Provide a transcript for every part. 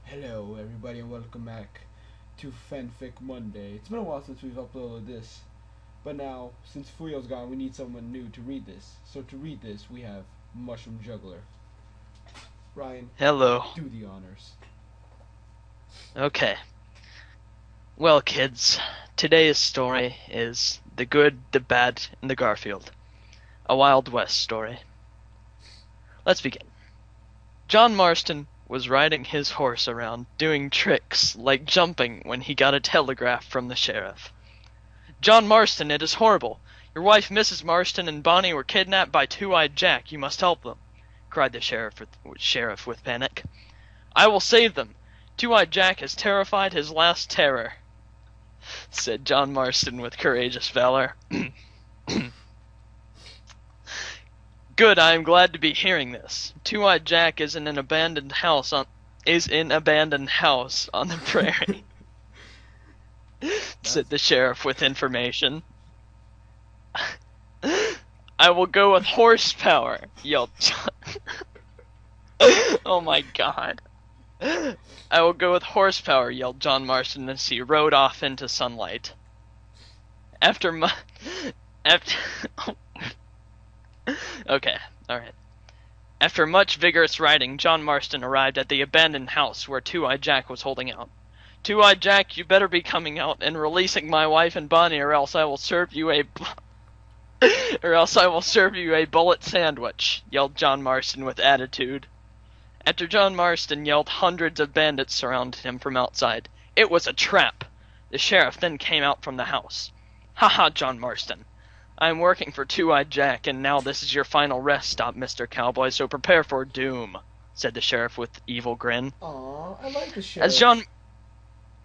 Hello, everybody, and welcome back to Fanfic Monday. It's been a while since we've uploaded this, but now, since Fuyo's gone, we need someone new to read this. So to read this, we have MushroomJuggler. Ryan, Hello. do the honors. Okay. Well, kids, today's story is The Good, the Bad, and the Garfield. A Wild West story. Let's begin. John Marston was riding his horse around, doing tricks like jumping when he got a telegraph from the sheriff. "John Marston, it is horrible. Your wife, Mrs. Marston, and Bonnie were kidnapped by Two-Eyed Jack. You must help them," cried the sheriff with panic. "I will save them. Two-Eyed Jack has terrified his last terror," said John Marston with courageous valor. "Good, I am glad to be hearing this. Two-Eyed Jack is in an abandoned house on the prairie," said the sheriff with information. "I will go with horsepower," yelled John. Oh my god. "I will go with horsepower," yelled John Marston as he rode off into sunlight. Okay, alright. After much vigorous riding, John Marston arrived at the abandoned house where Two-Eyed Jack was holding out. "Two-Eyed Jack, you better be coming out and releasing my wife and Bonnie, or else I will serve you a bullet sandwich," yelled John Marston with attitude. After John Marston yelled, hundreds of bandits surrounded him from outside. It was a trap. The sheriff then came out from the house. "Ha ha, John Marston. I am working for Two-Eyed Jack, and now this is your final rest stop, Mr. Cowboy, so prepare for doom," said the sheriff with evil grin. Aw, I like the sheriff. As John...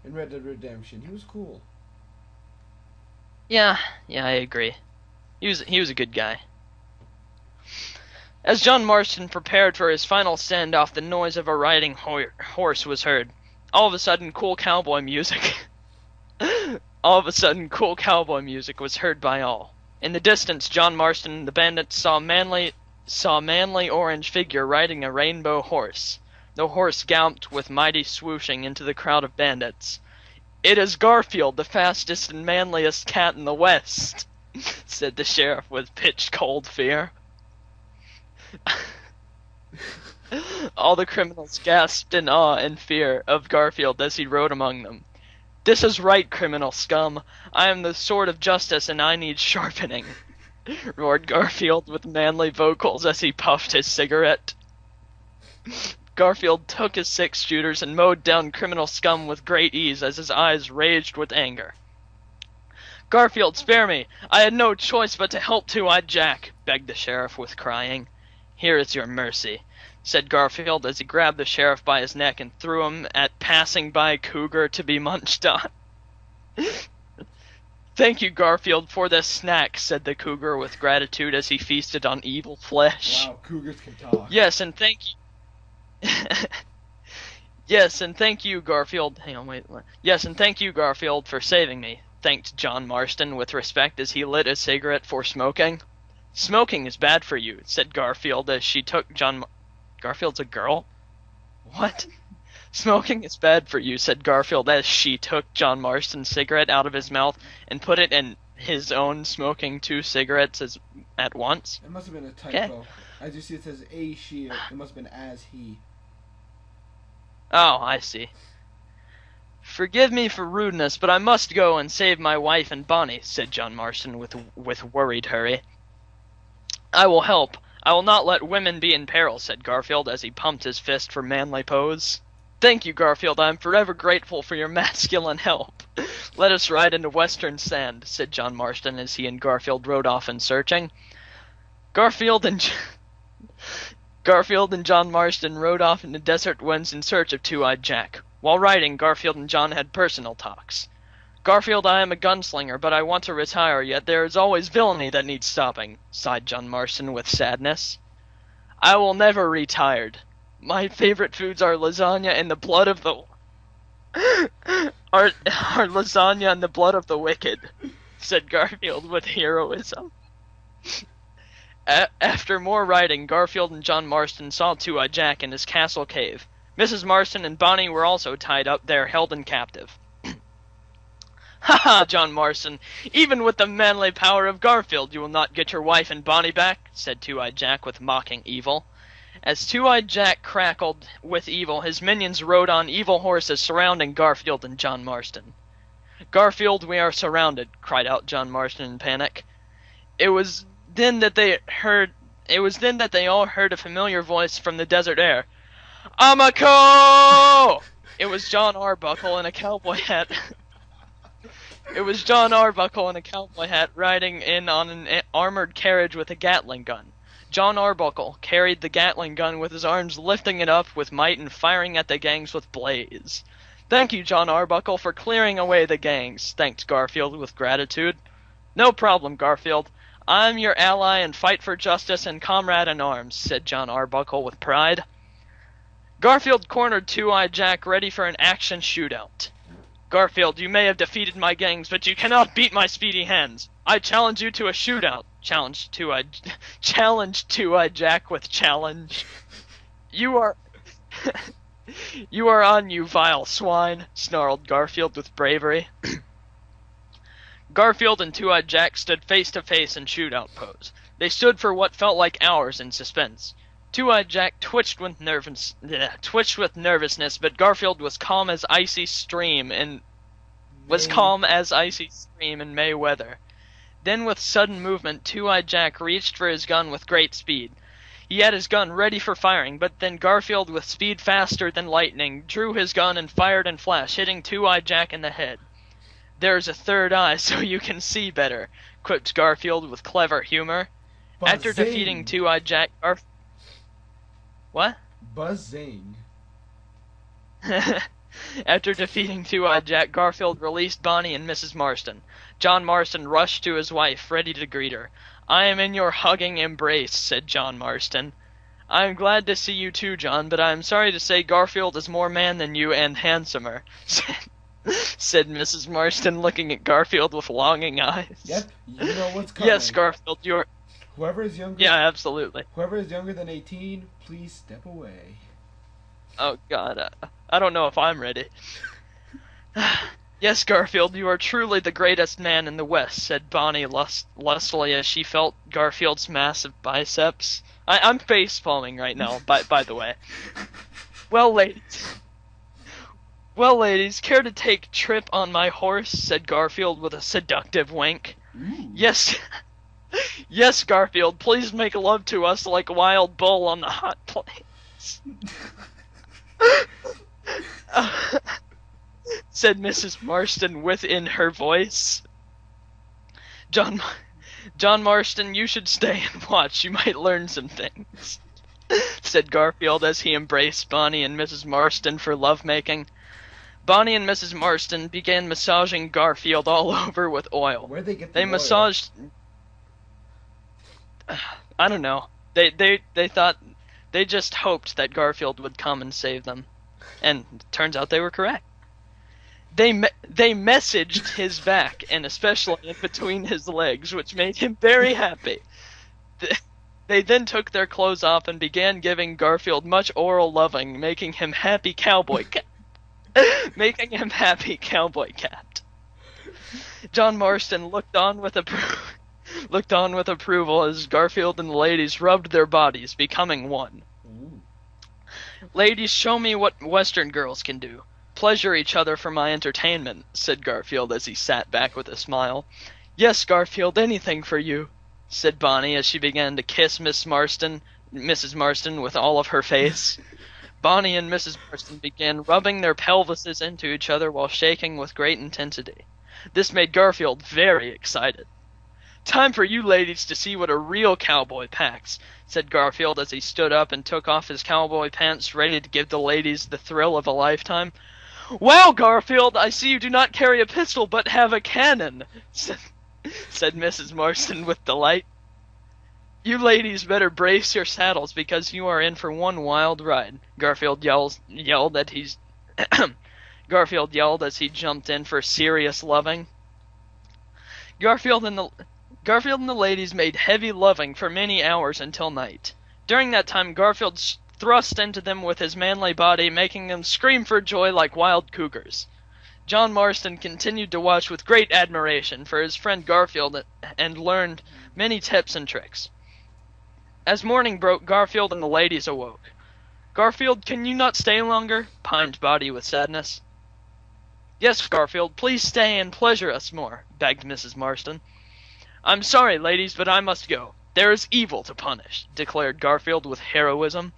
In Red Dead Redemption, he was cool. Yeah, I agree. He was a good guy. As John Marston prepared for his final standoff, the noise of a riding horse was heard. All of a sudden, cool cowboy music was heard by all. In the distance, John Marston and the bandits saw a manly orange figure riding a rainbow horse. The horse galloped with mighty swooshing into the crowd of bandits. "It is Garfield, the fastest and manliest cat in the West," said the sheriff with pitch-cold fear. All the criminals gasped in awe and fear of Garfield as he rode among them. "This is right, criminal scum. I am the sword of justice and I need sharpening," roared Garfield with manly vocals as he puffed his cigarette. Garfield took his 6-shooters and mowed down criminal scum with great ease as his eyes raged with anger. "Garfield, spare me! I had no choice but to help Two-Eyed Jack," begged the sheriff with crying. "Here is your mercy," said Garfield as he grabbed the sheriff by his neck and threw him at passing-by cougar to be munched on. "Thank you, Garfield, for this snack," said the cougar with gratitude as he feasted on evil flesh. Wow, cougars can talk. Yes, and thank you. Yes, and thank you, Garfield. Yes, and thank you, Garfield, for saving me, thanked John Marston with respect as he lit a cigarette for smoking. "Smoking is bad for you," said Garfield as she took Garfield's a girl? What? "Smoking is bad for you," said Garfield as she took John Marston's cigarette out of his mouth and put it in his own, smoking 2 cigarettes at once. It must have been a typo. As you see, it says "a she." It must have been "as he." Oh, I see. "Forgive me for rudeness, but I must go and save my wife and Bonnie," said John Marston with worried hurry. "I will help. I will not let women be in peril," said Garfield as he pumped his fist for manly pose. "Thank you, Garfield. I am forever grateful for your masculine help. Let us ride into western sand," said John Marston as he and Garfield rode off in searching. Garfield and John Marston rode off in the desert winds in search of Two-Eyed Jack. While riding, Garfield and John had personal talks. "Garfield, I am a gunslinger, but I want to retire, yet there is always villainy that needs stopping," sighed John Marston with sadness. "I will never retire. My favorite foods are lasagna and the blood of the wicked," said Garfield with heroism. After more riding, Garfield and John Marston saw Two-Eyed Jack in his castle cave. Mrs. Marston and Bonnie were also tied up there, held in captive. Ha ha, John Marston, even with the manly power of Garfield you will not get your wife and Bonnie back, said Two-Eyed Jack with mocking evil. As Two-Eyed Jack crackled with evil, his minions rode on evil horses surrounding Garfield and John Marston. Garfield, we are surrounded, cried out John Marston in panic. It was then that they all heard a familiar voice from the desert air. Amako! It was John Arbuckle in a cowboy hat. It was John Arbuckle in a cowboy hat riding in on an armored carriage with a Gatling gun. John Arbuckle carried the Gatling gun with his arms lifting it up with might and firing at the gangs with blaze. Thank you, John Arbuckle, for clearing away the gangs, thanked Garfield with gratitude. No problem, Garfield. I'm your ally and fight for justice and comrade in arms, said John Arbuckle with pride. Garfield cornered Two-Eyed Jack ready for an action shootout. Garfield, you may have defeated my gangs, but you cannot beat my speedy hands. I challenge you to a shootout, challenged Two-Eyed Jack with challenge. You are on, you vile swine, snarled Garfield with bravery. Garfield and Two-Eyed Jack stood face to face in shootout pose. They stood for what felt like hours in suspense. Two-Eyed Jack twitched with nervousness, but Garfield was calm as icy stream in May weather. Then with sudden movement, Two-Eyed Jack reached for his gun with great speed. He had his gun ready for firing, but then Garfield, with speed faster than lightning, drew his gun and fired in flash, hitting Two-Eyed Jack in the head. There's a third eye so you can see better, quipped Garfield with clever humor. Buzzing. After defeating Two-Eyed Jack, What? Buzzing. After defeating Two-Eyed Jack, Garfield released Bonnie and Mrs. Marston. John Marston rushed to his wife, ready to greet her. I am in your hugging embrace, said John Marston. I am glad to see you too, John, but I am sorry to say Garfield is more man than you and handsomer, said Mrs. Marston, looking at Garfield with longing eyes. Yep, you know what's coming. Yes, Garfield, you're... Whoever is younger... Yeah, absolutely. Whoever is younger than 18, please step away. Oh, God, I don't know if I'm ready. Yes, Garfield, you are truly the greatest man in the West, said Bonnie lustily as she felt Garfield's massive biceps. I'm face-palming right now, by the way. Well, ladies, care to take trip on my horse, said Garfield with a seductive wink. Ooh. Yes, Garfield, please make love to us like Wild Bull on the hot plains. Said Mrs. Marston within her voice. John Marston, you should stay and watch. You might learn some things, said Garfield as he embraced Bonnie and Mrs. Marston for lovemaking. Bonnie and Mrs. Marston began massaging Garfield all over with oil. Where'd they get the They oil? massaged... I don't know. They thought... They just hoped that Garfield would come and save them. And turns out they were correct. They messaged his back, and especially in between his legs, which made him very happy. They then took their clothes off and began giving Garfield much oral loving, making him happy cowboy cat. John Marston looked on with approval as Garfield and the ladies rubbed their bodies, becoming one. Ooh. Ladies, show me what Western girls can do. Pleasure each other for my entertainment, said Garfield as he sat back with a smile. Yes, Garfield, anything for you, said Bonnie as she began to kiss Mrs. Marston with all of her face. Bonnie and Mrs. Marston began rubbing their pelvises into each other while shaking with great intensity. This made Garfield very excited. Time for you ladies to see what a real cowboy packs, said Garfield as he stood up and took off his cowboy pants, ready to give the ladies the thrill of a lifetime. Wow, Garfield, I see you do not carry a pistol but have a cannon, said Mrs. Marston with delight. You ladies better brace your saddles because you are in for one wild ride, Garfield yelled as he jumped in for serious loving. Garfield and the ladies made heavy loving for many hours until night. During that time, Garfield thrust into them with his manly body, making them scream for joy like wild cougars. John Marston continued to watch with great admiration for his friend Garfield and learned many tips and tricks. As morning broke, Garfield and the ladies awoke. "Garfield, can you not stay longer?" pined Body with sadness. "Yes, Garfield, please stay and pleasure us more," begged Mrs. Marston. "I'm sorry, ladies, but I must go. There is evil to punish," declared Garfield with heroism.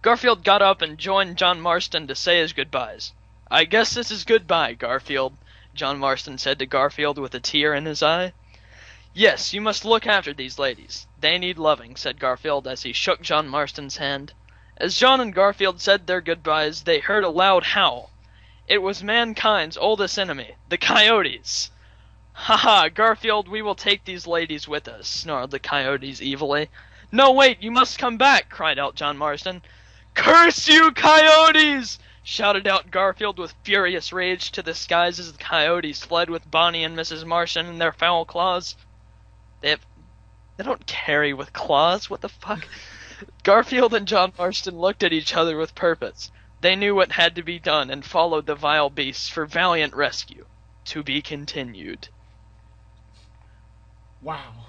Garfield got up and joined John Marston to say his goodbyes. "I guess this is goodbye, Garfield," John Marston said to Garfield with a tear in his eye. "Yes, you must look after these ladies. They need loving," said Garfield as he shook John Marston's hand. As John and Garfield said their goodbyes, they heard a loud howl. It was mankind's oldest enemy, the coyotes. "Ha ha, Garfield, we will take these ladies with us," snarled the coyotes evilly. "No, wait, you must come back," cried out John Marston. "Curse you, coyotes!" shouted out Garfield with furious rage to the skies as the coyotes fled with Bonnie and Mrs. Marston in their foul claws. They don't carry with claws, what the fuck? Garfield and John Marston looked at each other with purpose. They knew what had to be done and followed the vile beasts for valiant rescue. To be continued. Wow.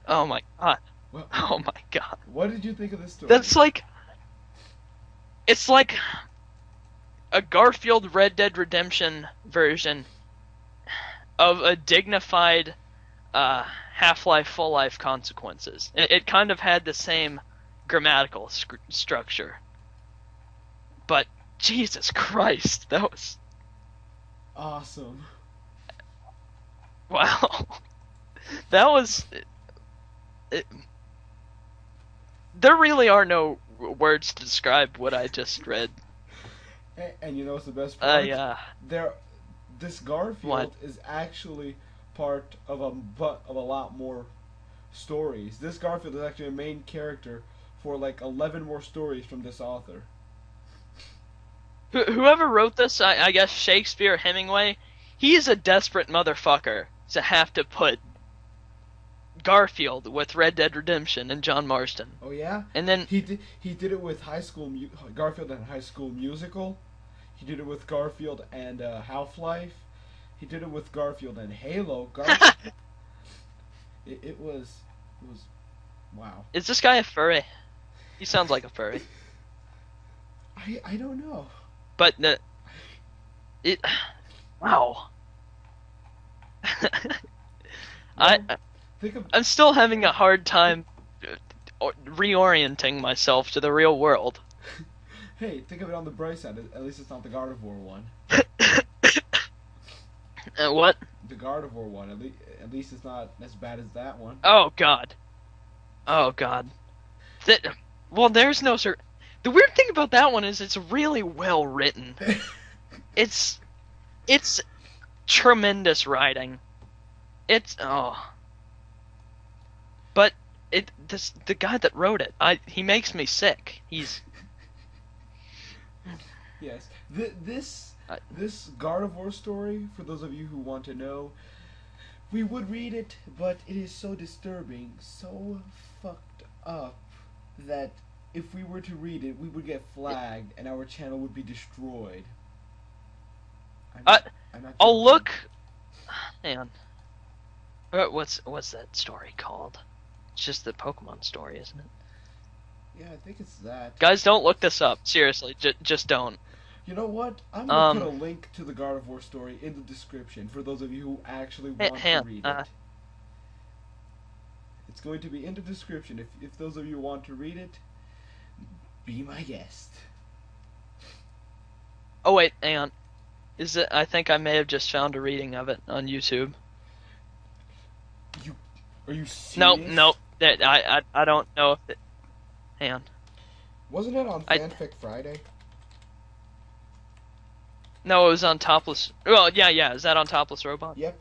Oh my god. Well, Oh my god. what did you think of this story? That's like... It's like a Garfield Red Dead Redemption version of a dignified Half-Life Full Life Consequences. It kind of had the same grammatical structure. But, Jesus Christ, that was... awesome. Wow. That was... There really are no words to describe what I just read. And you know what's the best part? Yeah. This Garfield What? is actually part of a lot more stories. This Garfield is actually a main character for like 11 more stories from this author. Whoever wrote this, I guess Shakespeare, Hemingway, he's a desperate motherfucker to have to put Garfield with Red Dead Redemption and John Marston. Oh yeah? And then He did it with Garfield and High School Musical. He did it with Garfield and Half-Life. He did it with Garfield and Halo. It was wow. Is this guy a furry? He sounds like a furry. I don't know. But wow. I'm still having a hard time reorienting myself to the real world. Hey, think of it on the bright side. At least it's not the Gardevoir one. What? The Gardevoir one. At least it's not as bad as that one. Oh god. Oh god. Well, there's no sir. The weird thing about that one is it's really well written. It's tremendous writing. But the guy that wrote it, he makes me sick. He's Yes. This Gardevoir story, for those of you who want to know, we would read it, but it is so disturbing, so fucked up, that if we were to read it, we would get flagged and our channel would be destroyed. I'm not I'll joking. look. Man, what's that story called? It's just the Pokemon story, isn't it? Yeah, I think it's that. Guys, don't look this up. Seriously, just don't. You know what? I'm gonna put a link to the Gardevoir story in the description for those of you who actually want to read it. It's going to be in the description. If those of you want to read it, be my guest. Oh wait, hang on. I think I may have just found a reading of it on YouTube. Are you serious? Nope. I don't know if it. Hang on. Wasn't it on Fanfic Friday? No, it was on Topless. Well, yeah. Is that on Topless Robot? Yep.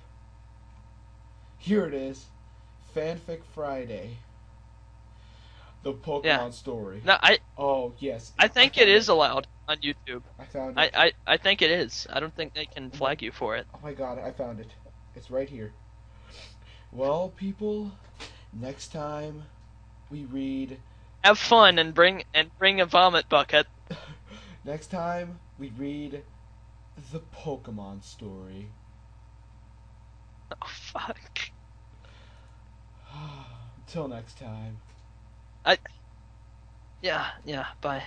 Here it is. Fanfic Friday. The Pokemon story. No, Oh, yes. I think it is allowed on YouTube. I found it. I think it is. I don't think they can flag you for it. Oh my god, I found it. It's right here. Well, people, next time we read Have fun and bring a vomit bucket. Next time we read the Pokemon story. Oh fuck. Until next time. Yeah, bye.